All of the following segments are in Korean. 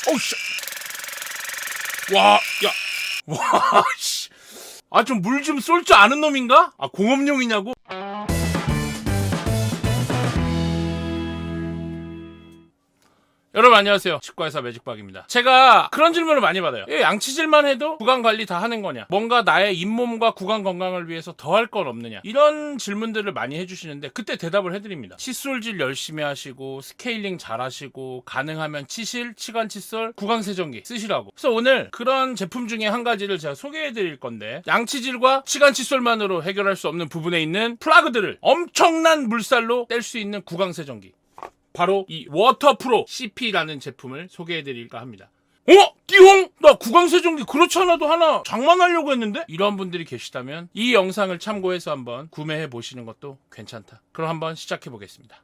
어우 씨. 와, 야. 와, 씨. 아, 좀 물 좀 쏠 줄 아는 놈인가? 아, 공업용이냐고? 여러분 안녕하세요. 치과의사 매직박입니다. 제가 그런 질문을 많이 받아요. 양치질만 해도 구강 관리 다 하는 거냐? 뭔가 나의 잇몸과 구강 건강을 위해서 더 할 건 없느냐? 이런 질문들을 많이 해주시는데 그때 대답을 해드립니다. 칫솔질 열심히 하시고 스케일링 잘 하시고 가능하면 치실, 치간 칫솔, 구강 세정기 쓰시라고. 그래서 오늘 그런 제품 중에 한 가지를 제가 소개해드릴 건데 양치질과 치간 칫솔만으로 해결할 수 없는 부분에 있는 플러그들을 엄청난 물살로 뗄 수 있는 구강 세정기. 바로 이 워터프로 CP라는 제품을 소개해드릴까 합니다. 띠용! 나 구강세정기 그렇지 않아도 하나 장만하려고 했는데? 이런 분들이 계시다면 이 영상을 참고해서 한번 구매해 보시는 것도 괜찮다. 그럼 한번 시작해 보겠습니다.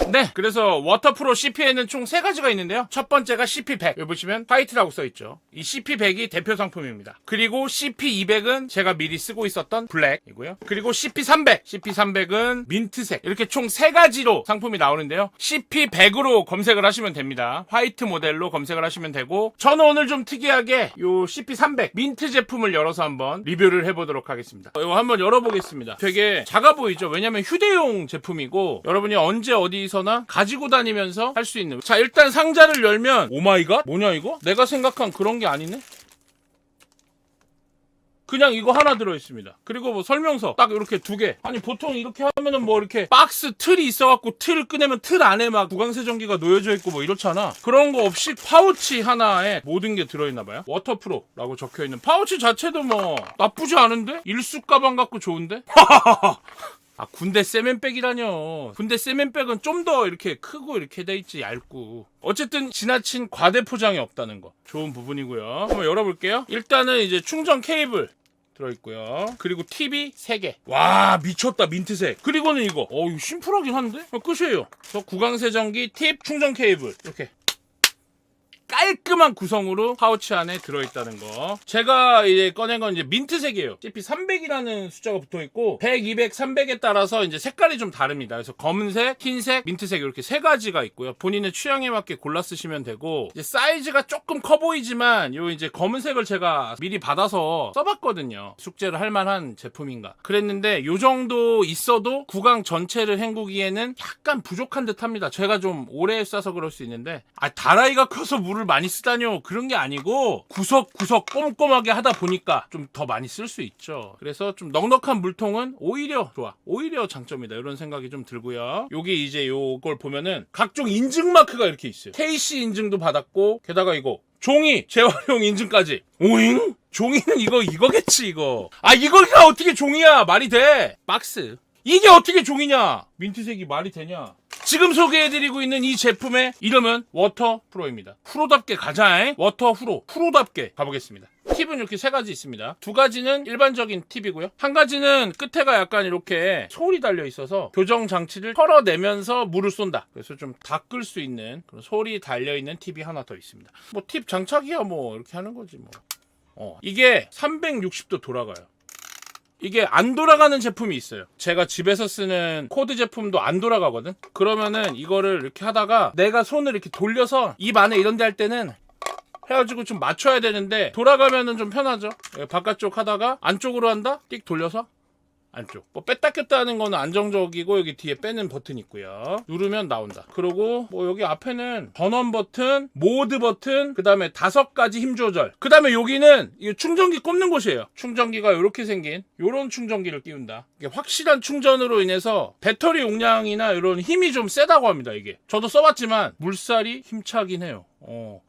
네, 그래서 워터프로 CP에는 총 3가지가 있는데요. 첫 번째가 CP100. 여기 보시면 화이트라고 써있죠. 이 CP100이 대표 상품입니다. 그리고 CP200은 제가 미리 쓰고 있었던 블랙이고요. 그리고 CP300. CP300은 민트색. 이렇게 총 3가지로 상품이 나오는데요. CP100으로 검색을 하시면 됩니다. 화이트 모델로 검색을 하시면 되고, 저는 오늘 좀 특이하게 요 CP300 민트 제품을 열어서 한번 리뷰를 해보도록 하겠습니다. 이거 한번 열어보겠습니다. 되게 작아 보이죠? 왜냐면 휴대용 제품이고 여러분이 언제 어디서나 가지고 다니면서 할 수 있는. 자, 일단 상자를 열면 오마이갓? 뭐냐 이거? 내가 생각한 그런 게 아니네? 그냥 이거 하나 들어있습니다. 그리고 뭐 설명서 딱 이렇게 2개. 아니 보통 이렇게 하면은 뭐 이렇게 박스 틀이 있어갖고 틀을 꺼내면 틀 안에 막 구강세정기가 놓여져 있고 뭐 이렇잖아. 그런 거 없이 파우치 하나에 모든 게 들어있나봐요. 워터프로라고 적혀있는 파우치 자체도 뭐 나쁘지 않은데? 일수 가방 같고 좋은데? 아, 군대 세면백이라뇨. 군대 세면백은 좀 더 이렇게 크고 이렇게 돼 있지, 얇고. 어쨌든 지나친 과대 포장이 없다는 거 좋은 부분이고요. 한번 열어볼게요. 일단은 이제 충전 케이블 들어있고요. 그리고 TV 3개. 와, 미쳤다, 민트색. 그리고는 이거. 이거 심플하긴 한데? 끝이에요. 그래서 구강세정기 팁 충전 케이블 이렇게 깔끔한 구성으로 파우치 안에 들어있다는 거. 제가 이제 꺼낸 건 이제 민트색이에요. CP300이라는 숫자가 붙어있고 100, 200, 300에 따라서 이제 색깔이 좀 다릅니다. 그래서 검은색, 흰색, 민트색 이렇게 3가지가 있고요. 본인의 취향에 맞게 골라 쓰시면 되고, 이제 사이즈가 조금 커 보이지만 요 이제 검은색을 제가 미리 받아서 써봤거든요. 숙제를 할 만한 제품인가 그랬는데 요 정도 있어도 구강 전체를 헹구기에는 약간 부족한 듯 합니다. 제가 좀 오래 써서 그럴 수 있는데, 다라이가 커서 물을 많이 쓰다뇨. 그런 게 아니고 구석구석 꼼꼼하게 하다 보니까 좀 더 많이 쓸 수 있죠. 그래서 좀 넉넉한 물통은 오히려 좋아. 오히려 장점이다. 이런 생각이 좀 들고요. 여기 이제 요걸 보면은 각종 인증 마크가 이렇게 있어요. KC 인증도 받았고, 게다가 이거 종이 재활용 인증까지. 오잉? 종이는 이거겠지 이거. 이거가 어떻게 종이야? 말이 돼? 박스. 이게 어떻게 종이냐? 민트색이 말이 되냐? 지금 소개해드리고 있는 이 제품의 이름은 워터프로입니다. 프로답게 가자. 워터프로. 프로답게 가보겠습니다. 팁은 이렇게 3가지 있습니다. 2가지는 일반적인 팁이고요. 한 가지는 끝에가 약간 이렇게 솔이 달려 있어서 교정 장치를 털어내면서 물을 쏜다. 그래서 좀 닦을 수 있는 그런 솔이 달려 있는 팁이 하나 더 있습니다. 뭐 팁 장착이야 뭐 이렇게 하는 거지 뭐. 이게 360도 돌아가요. 이게 안 돌아가는 제품이 있어요. 제가 집에서 쓰는 코드 제품도 안 돌아가거든. 그러면은 이거를 이렇게 하다가 내가 손을 이렇게 돌려서 입 안에 이런 데 할 때는 해가지고 좀 맞춰야 되는데 돌아가면은 좀 편하죠. 바깥쪽 하다가 안쪽으로 한다? 띡 돌려서 안쪽. 뭐 뺐다 꼈다 하는 거는 안정적이고, 여기 뒤에 빼는 버튼 있고요. 누르면 나온다. 그리고 뭐 여기 앞에는 전원 버튼, 모드 버튼, 그 다음에 5가지 힘 조절. 그 다음에 여기는 이 충전기 꼽는 곳이에요. 충전기가 이렇게 생긴 요런 충전기를 띄운다. 이게 확실한 충전으로 인해서 배터리 용량이나 이런 힘이 좀 세다고 합니다. 이게 저도 써봤지만 물살이 힘차긴 해요.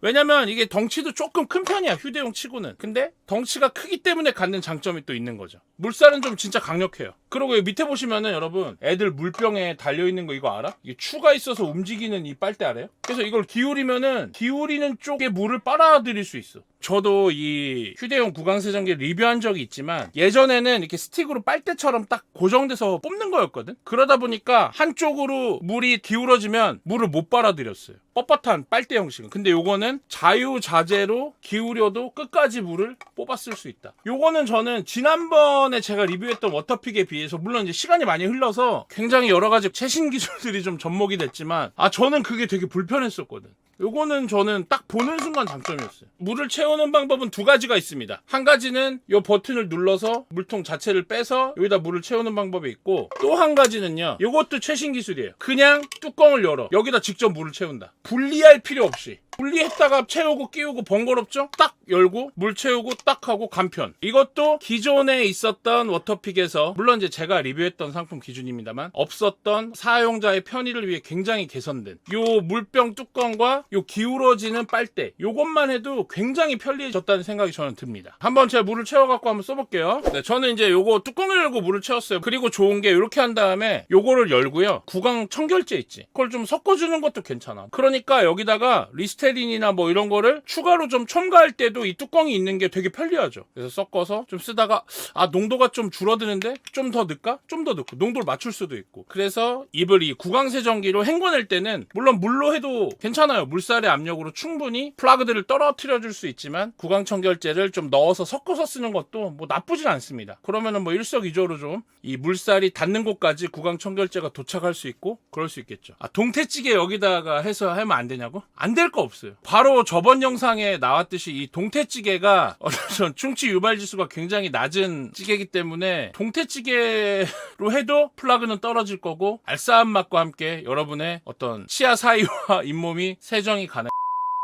왜냐면 이게 덩치도 조금 큰 편이야, 휴대용 치고는. 근데 덩치가 크기 때문에 갖는 장점이 또 있는 거죠. 물살은 좀 진짜 강력해요. 그리고 여기 밑에 보시면은 여러분, 애들 물병에 달려있는 거 이거 알아? 이게 추가 있어서 움직이는 이 빨대 알아요? 그래서 이걸 기울이면은 기울이는 쪽에 물을 빨아들일 수 있어. 저도 이 휴대용 구강세정기 리뷰한 적이 있지만 예전에는 이렇게 스틱으로 빨대처럼 딱 고정돼서 뽑는 거였거든. 그러다 보니까 한쪽으로 물이 기울어지면 물을 못 빨아들였어요. 뻣뻣한 빨대 형식은. 근데 요거는 자유자재로 기울여도 끝까지 물을 뽑아 쓸 수 있다. 요거는 저는 지난번에 제가 리뷰했던 워터픽에 비해서 물론 이제 시간이 많이 흘러서 굉장히 여러 가지 최신 기술들이 좀 접목이 됐지만 저는 그게 되게 불편했었거든. 요거는 저는 딱 보는 순간 장점이었어요. 물을 채우는 방법은 두 가지가 있습니다. 한 가지는 요 버튼을 눌러서 물통 자체를 빼서 여기다 물을 채우는 방법이 있고, 또 한 가지는요, 요것도 최신 기술이에요. 그냥 뚜껑을 열어 여기다 직접 물을 채운다. 분리할 필요 없이. 분리했다가 채우고 끼우고 번거롭죠? 딱 열고 물 채우고 딱 하고 간편. 이것도 기존에 있었던 워터픽에서, 물론 이제 제가 리뷰했던 상품 기준입니다만, 없었던 사용자의 편의를 위해 굉장히 개선된 요 물병 뚜껑과 요 기울어지는 빨대, 요것만 해도 굉장히 편리해졌다는 생각이 저는 듭니다. 한번 제가 물을 채워갖고 한번 써볼게요. 네, 저는 이제 요거 뚜껑을 열고 물을 채웠어요. 그리고 좋은 게 이렇게 한 다음에 요거를 열고요, 구강 청결제 있지, 그걸 좀 섞어주는 것도 괜찮아. 그러니까 여기다가 리스테린이나 뭐 이런 거를 추가로 좀 첨가할 때도 이 뚜껑이 있는 게 되게 편리하죠. 그래서 섞어서 좀 쓰다가 농도가 좀 줄어드는데 좀 더 넣을까? 좀 더 넣고 농도를 맞출 수도 있고. 그래서 입을 이 구강세정기로 헹궈낼 때는 물론 물로 해도 괜찮아요. 물살의 압력으로 충분히 플라그들을 떨어뜨려 줄 수 있지만, 구강청결제를 좀 넣어서 섞어서 쓰는 것도 뭐 나쁘진 않습니다. 그러면은 뭐 일석이조로 좀 이 물살이 닿는 곳까지 구강청결제가 도착할 수 있고 그럴 수 있겠죠. 동태찌개 여기다가 해서 하면 안 되냐고? 안 될 거 없어요. 바로 저번 영상에 나왔듯이 이 동태찌개가 어떤 충치 유발 지수가 굉장히 낮은 찌개이기 때문에 동태찌개로 해도 플라그는 떨어질 거고, 알싸한 맛과 함께 여러분의 어떤 치아 사이와 잇몸이 세정이 가능.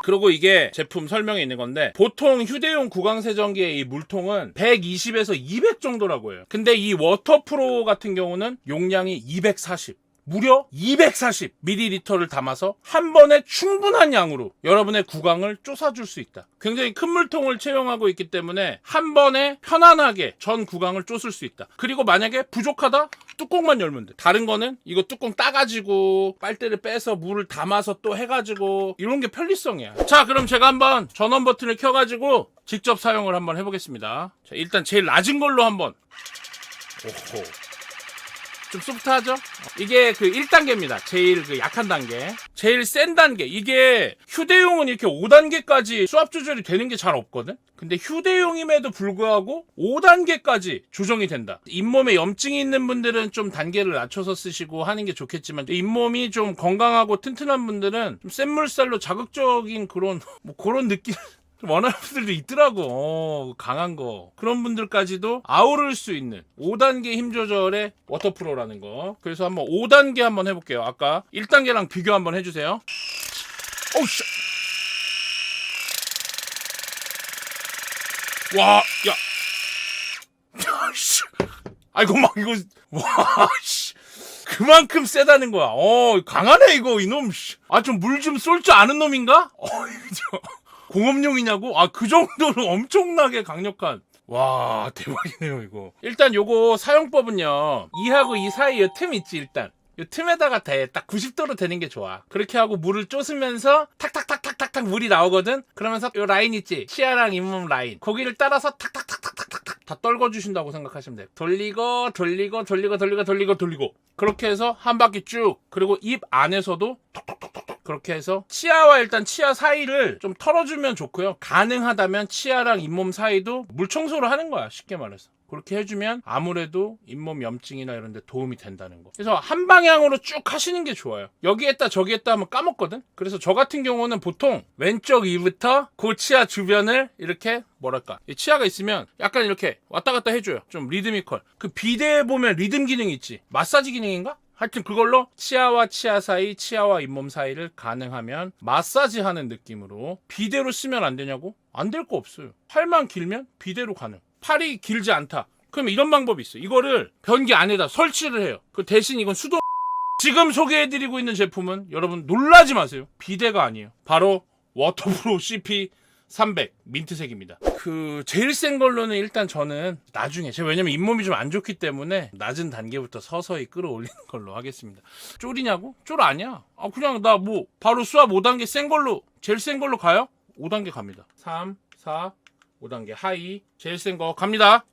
그리고 이게 제품 설명에 있는 건데, 보통 휴대용 구강세정기의 이 물통은 120에서 200 정도라고 해요. 근데 이 워터프로 같은 경우는 용량이 240. 무려 240ml를 담아서 한 번에 충분한 양으로 여러분의 구강을 쪼사줄 수 있다. 굉장히 큰 물통을 채용하고 있기 때문에 한 번에 편안하게 전 구강을 쪼술 수 있다. 그리고 만약에 부족하다? 뚜껑만 열면 돼. 다른 거는 이거 뚜껑 따가지고 빨대를 빼서 물을 담아서 또 해가지고, 이런 게 편리성이야. 자, 그럼 제가 한번 전원 버튼을 켜가지고 직접 사용을 한번 해보겠습니다. 자, 일단 제일 낮은 걸로 한번. 오호. 좀 소프트하죠? 이게 그 1단계입니다. 제일 그 약한 단계. 제일 센 단계. 이게 휴대용은 이렇게 5단계까지 수압 조절이 되는 게 잘 없거든? 근데 휴대용임에도 불구하고 5단계까지 조정이 된다. 잇몸에 염증이 있는 분들은 좀 단계를 낮춰서 쓰시고 하는 게 좋겠지만, 잇몸이 좀 건강하고 튼튼한 분들은 좀 센 물살로 자극적인 그런 느낌 원하는 분들도 있더라고. 강한 거. 그런 분들까지도 아우를 수 있는 5단계 힘 조절의 워터프로라는 거. 그래서 한번 5단계 한번 해볼게요. 아까 1단계랑 비교 한번 해주세요. 어우, 씨. 와, 야. 아이고, 막, 이거, 와, 씨. 그만큼 세다는 거야. 강하네, 이거, 이놈, 씨. 좀 물 좀 쏠 줄 아는 놈인가? 공업용이냐고? 그 정도로 엄청나게 강력한. 와, 대박이네요, 이거. 일단 요거 사용법은요, 2하고 2 사이 요 틈 있지, 일단. 요 틈에다가 딱 90도로 되는 게 좋아. 그렇게 하고 물을 쪼으면서 탁탁탁탁탁탁 물이 나오거든? 그러면서 요 라인 있지? 치아랑 잇몸 라인. 거기를 따라서 탁탁탁탁탁탁 다 떨궈주신다고 생각하시면 돼요. 돌리고. 그렇게 해서 한 바퀴 쭉. 그리고 입 안에서도 톡톡톡톡. 그렇게 해서 치아와 일단 치아 사이를 좀 털어주면 좋고요. 가능하다면 치아랑 잇몸 사이도 물 청소를 하는 거야, 쉽게 말해서. 그렇게 해주면 아무래도 잇몸 염증이나 이런 데 도움이 된다는 거. 그래서 한 방향으로 쭉 하시는 게 좋아요. 여기 했다 저기 했다 하면 까먹거든. 그래서 저 같은 경우는 보통 왼쪽 이부터 그 치아 주변을 이렇게 이 치아가 있으면 약간 이렇게 왔다 갔다 해줘요. 좀 리드미컬. 그 비데에 보면 리듬 기능이 있지. 마사지 기능인가? 하여튼 그걸로 치아와 치아 사이, 치아와 잇몸 사이를 가능하면 마사지하는 느낌으로. 비데로 쓰면 안 되냐고? 안 될 거 없어요. 팔만 길면 비데로 가능. 팔이 길지 않다. 그러면 이런 방법이 있어. 이거를 변기 안에다 설치를 해요. 그 대신 이건 수동. 지금 소개해드리고 있는 제품은 여러분 놀라지 마세요. 비데가 아니에요. 바로 워터프로 CP300 민트색입니다. 그 제일 센 걸로는 일단 저는 나중에, 제가 왜냐면 잇몸이 좀 안 좋기 때문에 낮은 단계부터 서서히 끌어올리는 걸로 하겠습니다. 쫄이냐고? 쫄 아니야. 그냥 나 뭐 바로 수압 5단계 센 걸로, 제일 센 걸로 가요? 5단계 갑니다. 3, 4, 5단계 하이, 제일 센 거 갑니다.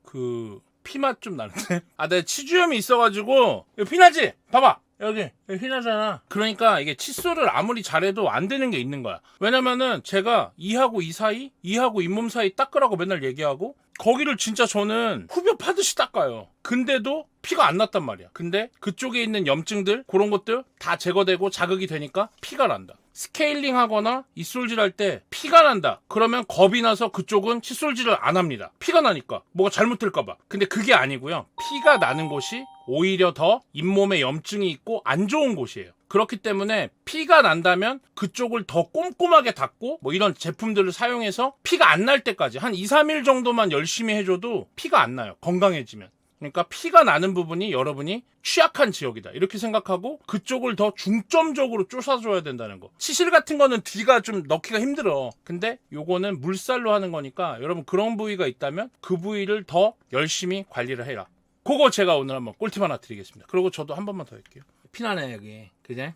그 피맛 좀 나는데? 내가 치주염이 있어가지고. 이거 피나지? 봐봐, 여기 피나잖아. 그러니까 이게 칫솔을 아무리 잘해도 안 되는 게 있는 거야. 왜냐면은 제가 2하고 2 사이, 2하고 잇몸 사이 닦으라고 맨날 얘기하고, 거기를 진짜 저는 후벼 파듯이 닦아요. 근데도 피가 안 났단 말이야. 근데 그쪽에 있는 염증들 그런 것들 다 제거되고 자극이 되니까 피가 난다. 스케일링 하거나 입술질 할 때 피가 난다. 그러면 겁이 나서 그쪽은 칫솔질을 안 합니다. 피가 나니까 뭐가 잘못될까봐. 근데 그게 아니고요. 피가 나는 곳이 오히려 더 잇몸에 염증이 있고 안 좋은 곳이에요. 그렇기 때문에 피가 난다면 그쪽을 더 꼼꼼하게 닦고 뭐 이런 제품들을 사용해서 피가 안 날 때까지 한 2, 3일 정도만 열심히 해줘도 피가 안 나요. 건강해지면. 그러니까 피가 나는 부분이 여러분이 취약한 지역이다 이렇게 생각하고 그쪽을 더 중점적으로 쫓아줘야 된다는 거. 치실 같은 거는 뒤가 좀 넣기가 힘들어. 근데 요거는 물살로 하는 거니까 여러분 그런 부위가 있다면 그 부위를 더 열심히 관리를 해라. 그거 제가 오늘 한번 꿀팁 하나 드리겠습니다. 그리고 저도 한 번만 더 할게요. 피나네 여기. 그제?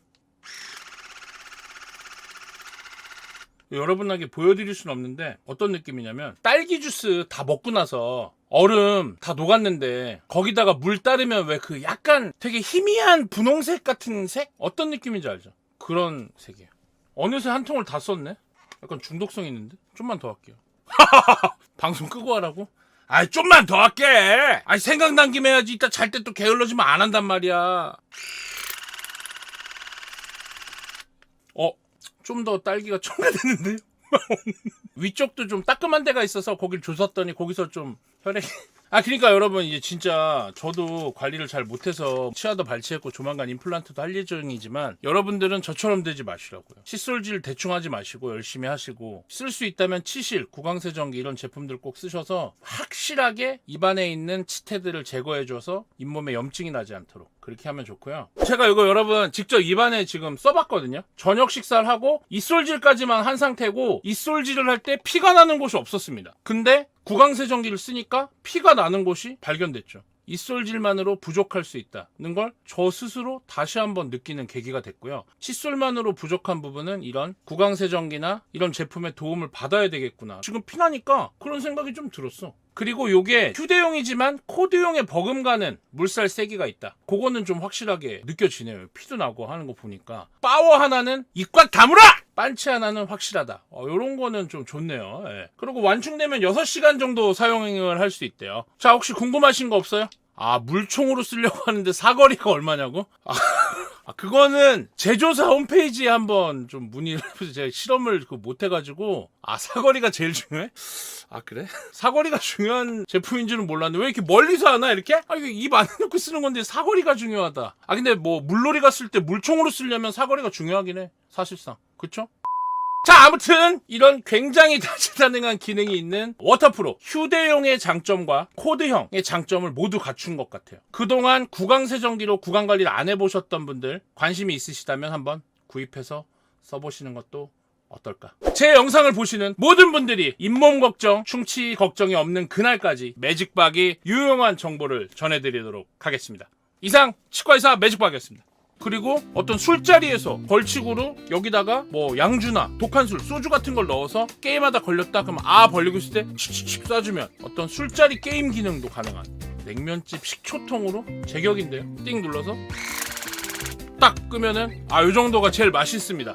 여러분에게 보여드릴 수는 없는데 어떤 느낌이냐면 딸기 주스 다 먹고 나서 얼음 다 녹았는데 거기다가 물 따르면 왜 그 약간 되게 희미한 분홍색 같은 색? 어떤 느낌인지 알죠? 그런 색이에요. 어느새 한 통을 다 썼네? 약간 중독성 있는데? 좀만 더 할게요. 방송 끄고 하라고? 아이 좀만 더 할게! 아이 생각난 김에 해야지. 이따 잘 때 또 게을러지면 안 한단 말이야. 좀 더 딸기가 첨가되는데요? 위쪽도 좀 따끔한 데가 있어서 거길 조샀더니 거기서 좀 혈액이 그러니까 여러분 이제 진짜 저도 관리를 잘 못해서 치아도 발치했고 조만간 임플란트도 할 예정이지만 여러분들은 저처럼 되지 마시라고요. 칫솔질 대충 하지 마시고 열심히 하시고 쓸 수 있다면 치실, 구강세정기 이런 제품들 꼭 쓰셔서 확실하게 입안에 있는 치태들을 제거해줘서 잇몸에 염증이 나지 않도록 그렇게 하면 좋고요. 제가 이거 여러분 직접 입안에 지금 써봤거든요. 저녁 식사를 하고 입솔질까지만 한 상태고 입솔질을 할 때 피가 나는 곳이 없었습니다. 근데 구강세정기를 쓰니까 피가 나는 곳이 발견됐죠. 입솔질만으로 부족할 수 있다는 걸 저 스스로 다시 한번 느끼는 계기가 됐고요. 칫솔만으로 부족한 부분은 이런 구강세정기나 이런 제품의 도움을 받아야 되겠구나. 지금 피나니까 그런 생각이 좀 들었어. 그리고 요게 휴대용이지만 코드용에 버금가는 물살 세기가 있다. 그거는 좀 확실하게 느껴지네요. 피도 나고 하는 거 보니까. 파워 하나는 입꽉 다물어! 반치 하나는 확실하다. 요런 거는 좀 좋네요. 예. 그리고 완충되면 6시간 정도 사용을 할 수 있대요. 자, 혹시 궁금하신 거 없어요? 물총으로 쓰려고 하는데 사거리가 얼마냐고? 그거는 제조사 홈페이지에 한번 좀 문의를 해보세요. 제가 실험을 못 해가지고 사거리가 제일 중요해? 그래? 사거리가 중요한 제품인 줄은 몰랐는데 왜 이렇게 멀리서 하나 이렇게? 이거 입 안에 넣고 쓰는 건데 사거리가 중요하다. 근데 뭐 물놀이 갔을 때 물총으로 쓰려면 사거리가 중요하긴 해. 사실상. 그쵸? 자, 아무튼 이런 굉장히 다재다능한 기능이 있는 워터프로 휴대용의 장점과 코드형의 장점을 모두 갖춘 것 같아요. 그동안 구강세정기로 구강관리를 안 해보셨던 분들 관심이 있으시다면 한번 구입해서 써보시는 것도 어떨까. 제 영상을 보시는 모든 분들이 잇몸 걱정, 충치 걱정이 없는 그날까지 매직박이 유용한 정보를 전해드리도록 하겠습니다. 이상 치과의사 매직박이었습니다. 그리고 어떤 술자리에서 벌칙으로 여기다가 뭐 양주나 독한 술, 소주 같은 걸 넣어서 게임하다 걸렸다 그러면 벌리고 있을 때 칙칙칙 쏴주면 어떤 술자리 게임 기능도 가능한 냉면집 식초통으로 제격인데요. 띵 눌러서 딱 끄면은 요 정도가 제일 맛있습니다.